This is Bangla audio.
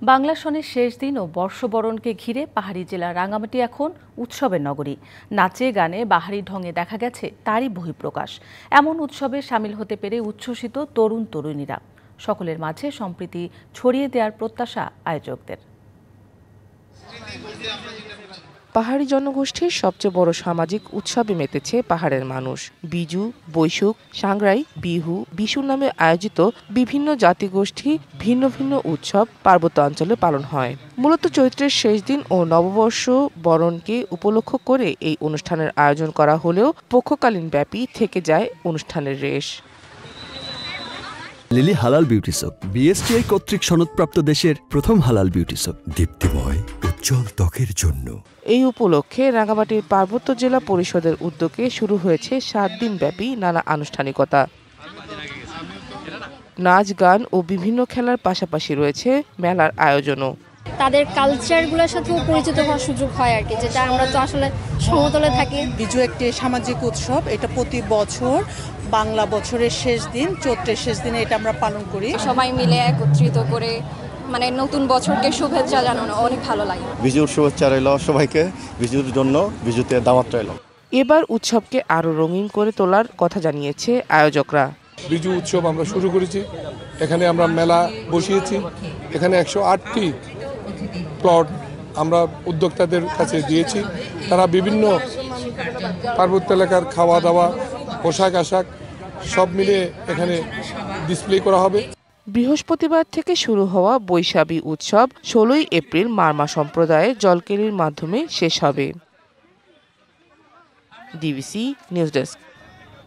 বাংলা সনের শেষ দিন ও বর্ষবরণকে ঘিরে পাহাড়ি জেলা রাঙামাটি এখন উৎসবের নগরী। নাচে গানে বাহারি ঢঙে দেখা গেছে তারই বহিঃপ্রকাশ। এমন উৎসবে সামিল হতে পেরে উচ্ছ্বসিত তরুণ তরুণীরা। সকলের মাঝে সম্প্রীতি ছড়িয়ে দেওয়ার প্রত্যাশা আয়োজকদের। পাহাড়ি জনগোষ্ঠীর সবচেয়ে বড় সামাজিক উৎসবে মেতেছে পাহাড়ের মানুষ। বিজু, বৈশুক, সাংগ্রাই, বিহু, বিশু নামে আয়োজিত বিভিন্ন জাতিগোষ্ঠী ভিন্ন ভিন্ন উৎসব পার্বত্য অঞ্চলে পালন হয়। মূলত চৈত্রের শেষ দিন ও নববর্ষ বরণকে উপলক্ষ করে এই অনুষ্ঠানের আয়োজন করা হলেও পক্ষকালীন ব্যাপী থেকে যায় অনুষ্ঠানের রেশ। লিলি হালাল বিউটি সোপ, বিএসটিআই কর্তৃক সনদপ্রাপ্ত দেশের প্রথম হালাল বিউটি সোপ, দীপ্তিময় উজ্জ্বল ত্বকের জন্য। এই উপলক্ষে রাঙামাটির পার্বত্য জেলা পরিষদের উদ্যোগে শুরু হয়েছে 7 দিন ব্যাপী নানা আনুষ্ঠানিকতা। নাচ, গান ও বিভিন্ন খেলার পাশাপাশি রয়েছে মেলার আয়োজনও। তাদের কালচারগুলোর সাথেও পরিচিত হওয়ার সুযোগ হয় আর কি, যেটা আমরা তো আসলে সমতলে থাকি। বিজু একটি সামাজিক উৎসব, এটা প্রতি বছর বাংলা বছরের শেষ দিন, চৈত্রের শেষ দিনে এটা আমরা পালন করি। সবাই মিলে একত্রিত করে মানে নতুন বছরকে শুভেচ্ছা জানানো অনেক ভালো লাগে। বিজুর শুভেচ্ছা রইল সবাইকে, বিজুর জন্য বিজুতে দাওয়াত রইল। এবার উৎসবকে আরো রঙিন করে তোলার কথা জানিয়েছে আয়োজকরা। বিজু উৎসব আমরা শুরু করেছি, এখানে আমরা মেলা বসিয়েছি। এখানে 108টি প্লট আমরা উদ্যোক্তাদের কাছে দিয়েছি। তারা বিভিন্ন পার্বত্য এলাকার খাওয়া দাওয়া, পোশাক আশাক সব মিলিয়ে এখানে ডিসপ্লে করা হবে। বৃহস্পতিবার থেকে শুরু হওয়া বৈশাখী উৎসব 16ই এপ্রিল মারমা সম্প্রদায়ের জলকেলির মাধ্যমে শেষ হবে। DBC news desk.